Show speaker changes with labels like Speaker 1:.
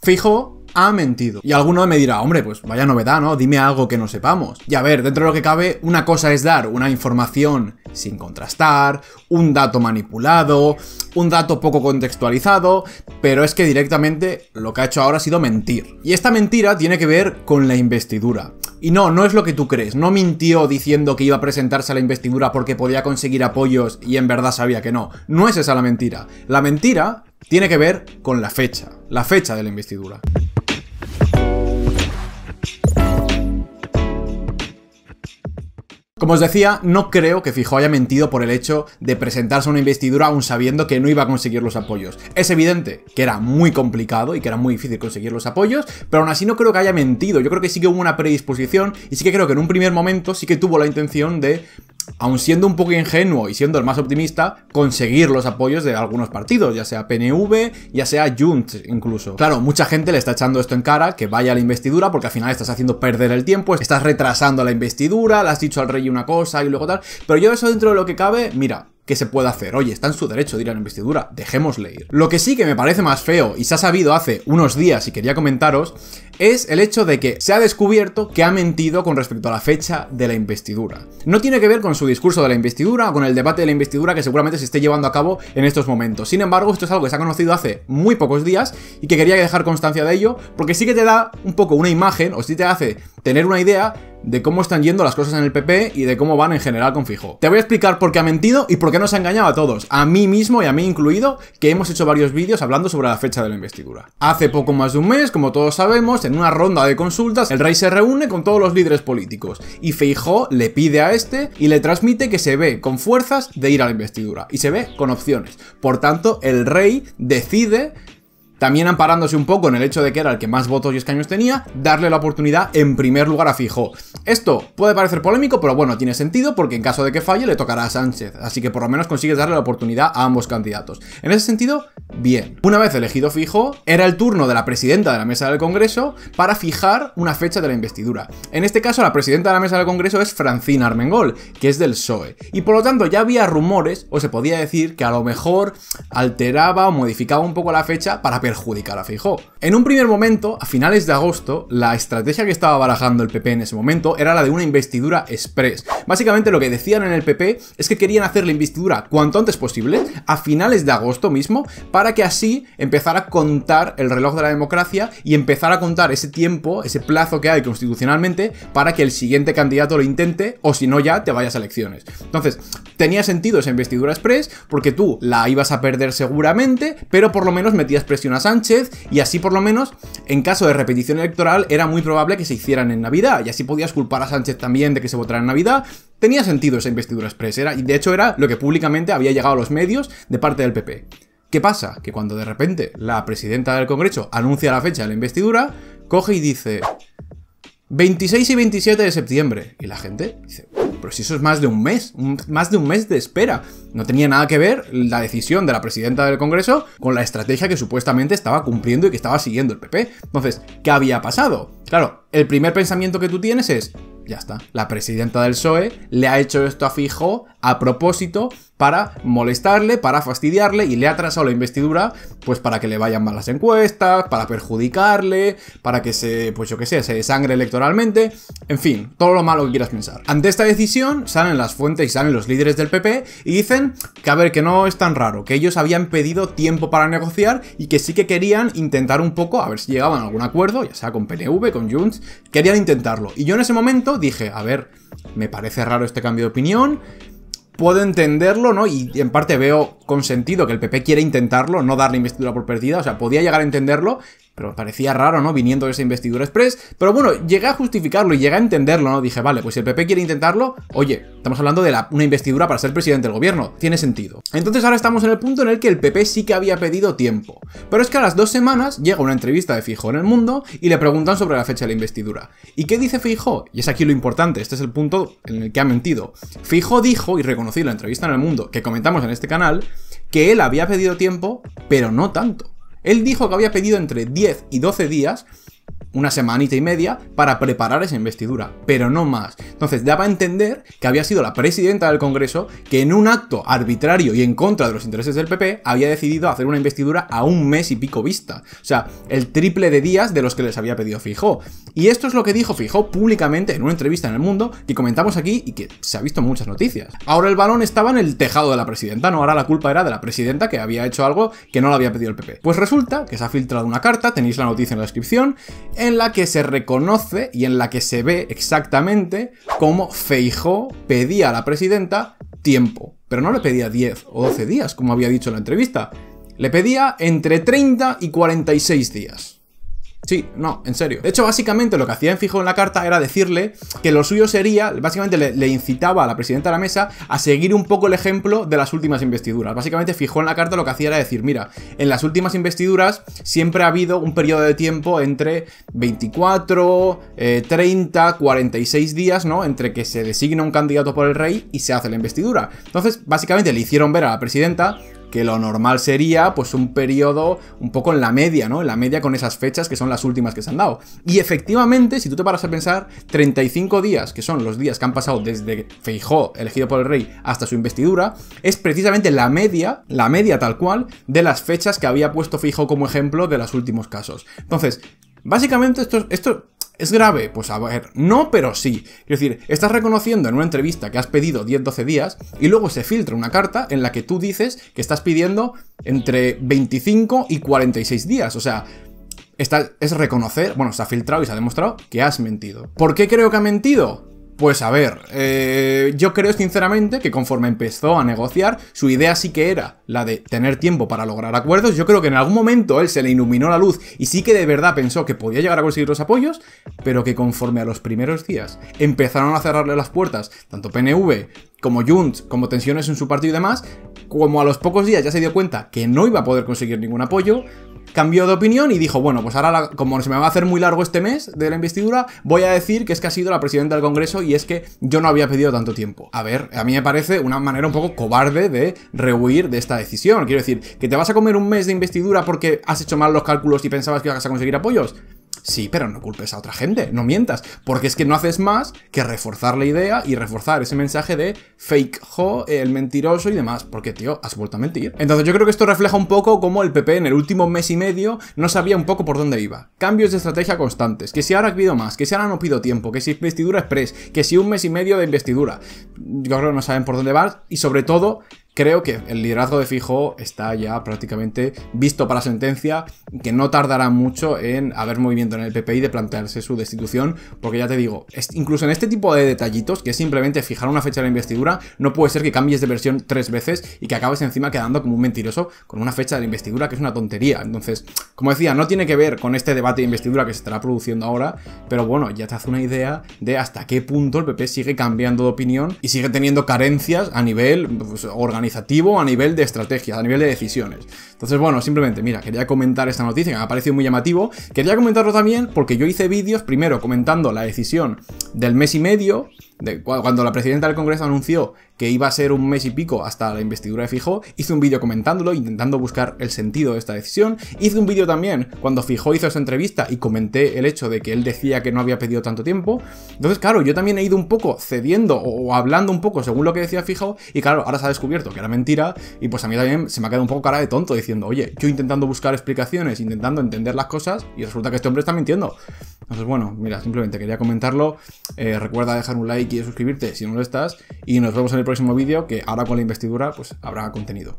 Speaker 1: Feijóo ha mentido. Y alguno me dirá, hombre, pues vaya novedad, ¿no? Dime algo que no sepamos. Y a ver, dentro de lo que cabe, una cosa es dar una información sin contrastar, un dato manipulado, un dato poco contextualizado, pero es que directamente lo que ha hecho ahora ha sido mentir. Y esta mentira tiene que ver con la investidura. Y no es lo que tú crees. No mintió diciendo que iba a presentarse a la investidura porque podía conseguir apoyos y en verdad sabía que no. No es esa la mentira. La mentira tiene que ver con la fecha de la investidura. Como os decía, no creo que Feijóo haya mentido por el hecho de presentarse a una investidura aún sabiendo que no iba a conseguir los apoyos. Es evidente que era muy complicado y que era muy difícil conseguir los apoyos, pero aún así no creo que haya mentido. Yo creo que sí que hubo una predisposición y sí que creo que en un primer momento sí que tuvo la intención de, aun siendo un poco ingenuo y siendo el más optimista, conseguir los apoyos de algunos partidos, ya sea PNV, ya sea Junts incluso. Claro, mucha gente le está echando esto en cara, que vaya a la investidura, porque al final estás haciendo perder el tiempo, estás retrasando la investidura, le has dicho al rey una cosa y luego tal, pero yo eso dentro de lo que cabe, mira, ¿qué se puede hacer? Oye, está en su derecho de ir a la investidura, dejémosle ir. Lo que sí que me parece más feo, y se ha sabido hace unos días y quería comentaros, es el hecho de que se ha descubierto que ha mentido con respecto a la fecha de la investidura. No tiene que ver con su discurso de la investidura o con el debate de la investidura que seguramente se esté llevando a cabo en estos momentos. Sin embargo, esto es algo que se ha conocido hace muy pocos días y que quería dejar constancia de ello, porque sí que te da un poco una imagen, o sí te hace tener una idea de cómo están yendo las cosas en el PP y de cómo van en general con Feijóo. Te voy a explicar por qué ha mentido y por qué nos ha engañado a todos, a mí mismo y a mí incluido, que hemos hecho varios vídeos hablando sobre la fecha de la investidura. Hace poco más de un mes, como todos sabemos, en una ronda de consultas, el rey se reúne con todos los líderes políticos y Feijóo le pide a este y le transmite que se ve con fuerzas de ir a la investidura y se ve con opciones. Por tanto, el rey decide, también amparándose un poco en el hecho de que era el que más votos y escaños tenía, darle la oportunidad en primer lugar a Feijóo. Esto puede parecer polémico, pero bueno, tiene sentido porque en caso de que falle le tocará a Sánchez, así que por lo menos consigues darle la oportunidad a ambos candidatos. En ese sentido, bien. Una vez elegido Feijóo, era el turno de la presidenta de la mesa del Congreso para fijar una fecha de la investidura. En este caso, la presidenta de la mesa del Congreso es Francina Armengol, que es del PSOE, y por lo tanto ya había rumores, o se podía decir, que a lo mejor alteraba o modificaba un poco la fecha para perjudicar a Feijóo. En un primer momento, a finales de agosto, la estrategia que estaba barajando el PP en ese momento era la de una investidura express. Básicamente lo que decían en el PP es que querían hacer la investidura cuanto antes posible, a finales de agosto mismo, para que así empezara a contar el reloj de la democracia y empezar a contar ese tiempo, ese plazo que hay constitucionalmente para que el siguiente candidato lo intente, o si no ya te vayas a elecciones. Entonces, tenía sentido esa investidura express porque tú la ibas a perder seguramente, pero por lo menos metías presión a Sánchez y así por lo menos, en caso de repetición electoral, era muy probable que se hicieran en Navidad y así podías culpar a Sánchez también de que se votara en Navidad. Tenía sentido esa investidura express, y de hecho era lo que públicamente había llegado a los medios de parte del PP. ¿Qué pasa? Que cuando de repente la presidenta del Congreso anuncia la fecha de la investidura, coge y dice 26 y 27 de septiembre. Y la gente dice, pero si eso es más de un mes de espera. No tenía nada que ver la decisión de la presidenta del Congreso con la estrategia que supuestamente estaba cumpliendo y que estaba siguiendo el PP. Entonces, ¿qué había pasado? Claro, el primer pensamiento que tú tienes es, ya está, la presidenta del PSOE le ha hecho esto a Feijóo a propósito para molestarle, para fastidiarle y le ha atrasado la investidura pues para que le vayan mal las encuestas, para perjudicarle, para que se, pues yo qué sé, se desangre electoralmente, en fin, todo lo malo que quieras pensar. Ante esta decisión salen las fuentes y salen los líderes del PP y dicen que a ver, que no es tan raro, que ellos habían pedido tiempo para negociar y que sí que querían intentar un poco a ver si llegaban a algún acuerdo, ya sea con PNV, con Junts, querían intentarlo. Y yo en ese momento dije, a ver, me parece raro este cambio de opinión, puedo entenderlo, ¿no? Y en parte veo con sentido que el PP quiere intentarlo, no dar la investidura por perdida, o sea, podía llegar a entenderlo, pero me parecía raro, ¿no? Viniendo de esa investidura express, pero bueno, llegué a justificarlo y llegué a entenderlo, ¿no? Dije, vale, pues si el PP quiere intentarlo, oye, estamos hablando de una investidura para ser presidente del gobierno, tiene sentido. Entonces ahora estamos en el punto en el que el PP sí que había pedido tiempo, pero es que a las 2 semanas llega una entrevista de Feijóo en El Mundo y le preguntan sobre la fecha de la investidura. ¿Y qué dice Feijóo? Y es aquí lo importante, este es el punto en el que ha mentido. Feijóo dijo, y reconocí en la entrevista en El Mundo, que comentamos en este canal, que él había pedido tiempo, pero no tanto. Él dijo que había pedido entre 10 y 12 días una semanita y media para preparar esa investidura, pero no más. Entonces daba a entender que había sido la presidenta del Congreso que en un acto arbitrario y en contra de los intereses del PP había decidido hacer una investidura a un mes y pico vista. O sea, el triple de días de los que les había pedido Feijóo. Y esto es lo que dijo Feijóo públicamente en una entrevista en El Mundo que comentamos aquí y que se ha visto en muchas noticias. Ahora el balón estaba en el tejado de la presidenta, no, ahora la culpa era de la presidenta que había hecho algo que no le había pedido el PP. Pues resulta que se ha filtrado una carta, tenéis la noticia en la descripción, en la que se reconoce y en la que se ve exactamente cómo Feijóo pedía a la presidenta tiempo, pero no le pedía 10 o 12 días, como había dicho en la entrevista, le pedía entre 30 y 46 días. Sí, no, en serio. De hecho, básicamente lo que hacía Feijóo en la carta era decirle que lo suyo sería, básicamente le incitaba a la presidenta de la mesa a seguir un poco el ejemplo de las últimas investiduras. Básicamente Feijóo en la carta lo que hacía era decir, mira, en las últimas investiduras siempre ha habido un periodo de tiempo entre 24, 30, 46 días, ¿no? Entre que se designa un candidato por el rey y se hace la investidura. Entonces, básicamente le hicieron ver a la presidenta que lo normal sería, pues, un periodo un poco en la media, ¿no? En la media con esas fechas que son las últimas que se han dado. Y efectivamente, si tú te paras a pensar, 35 días, que son los días que han pasado desde Feijóo, elegido por el rey, hasta su investidura, es precisamente la media tal cual, de las fechas que había puesto Feijóo como ejemplo de los últimos casos. Entonces, básicamente esto ¿es grave? Pues a ver, no, pero sí. Quiero decir, estás reconociendo en una entrevista que has pedido 10-12 días y luego se filtra una carta en la que tú dices que estás pidiendo entre 25 y 46 días. O sea, es reconocer, bueno, se ha filtrado y se ha demostrado que has mentido. ¿Por qué creo que ha mentido? Pues a ver, yo creo sinceramente que conforme empezó a negociar, su idea sí que era la de tener tiempo para lograr acuerdos. Yo creo que en algún momento él se le iluminó la luz y sí que de verdad pensó que podía llegar a conseguir los apoyos, pero que conforme a los primeros días empezaron a cerrarle las puertas, tanto PNV como Junts, como tensiones en su partido y demás, como a los pocos días ya se dio cuenta que no iba a poder conseguir ningún apoyo, cambió de opinión y dijo, bueno, pues ahora como se me va a hacer muy largo este mes de la investidura, voy a decir que es que ha sido la presidenta del Congreso y es que yo no había pedido tanto tiempo. A ver, a mí me parece una manera un poco cobarde de rehuir de esta decisión. Quiero decir, ¿que te vas a comer un mes de investidura porque has hecho mal los cálculos y pensabas que ibas a conseguir apoyos? Sí, pero no culpes a otra gente, no mientas, porque es que no haces más que reforzar la idea y reforzar ese mensaje de Feijóo, el mentiroso y demás, porque, tío, has vuelto a mentir. Entonces yo creo que esto refleja un poco cómo el PP en el último mes y medio no sabía un poco por dónde iba. Cambios de estrategia constantes, que si ahora pido más, que si ahora no pido tiempo, que si investidura express, que si un mes y medio de investidura. Yo creo que no saben por dónde van y sobre todo creo que el liderazgo de Feijóo está ya prácticamente visto para sentencia, que no tardará mucho en haber movimiento en el PP y de plantearse su destitución, porque ya te digo, incluso en este tipo de detallitos, que es simplemente fijar una fecha de la investidura, no puede ser que cambies de versión 3 veces y que acabes encima quedando como un mentiroso con una fecha de la investidura que es una tontería. Entonces, como decía, no tiene que ver con este debate de investidura que se estará produciendo ahora, pero bueno, ya te hace una idea de hasta qué punto el PP sigue cambiando de opinión y sigue teniendo carencias a nivel, pues, organizativo, a nivel de estrategias, a nivel de decisiones. Entonces, bueno, simplemente, mira, quería comentar esta noticia que me ha parecido muy llamativo. Quería comentarlo también porque yo hice vídeos, primero comentando la decisión del mes y medio, cuando la presidenta del Congreso anunció que iba a ser un mes y pico hasta la investidura de Feijóo, hice un vídeo comentándolo, intentando buscar el sentido de esta decisión. Hice un vídeo también cuando Feijóo hizo esa entrevista y comenté el hecho de que él decía que no había pedido tanto tiempo. Entonces, claro, yo también he ido un poco cediendo o hablando un poco según lo que decía Feijóo y claro, ahora se ha descubierto que era mentira y pues a mí también se me ha quedado un poco cara de tonto diciendo, oye, yo intentando buscar explicaciones, intentando entender las cosas y resulta que este hombre está mintiendo. Entonces, bueno, mira, simplemente quería comentarlo. Recuerda dejar un like y suscribirte si no lo estás y nos vemos en el próximo vídeo, que ahora con la investidura pues habrá contenido.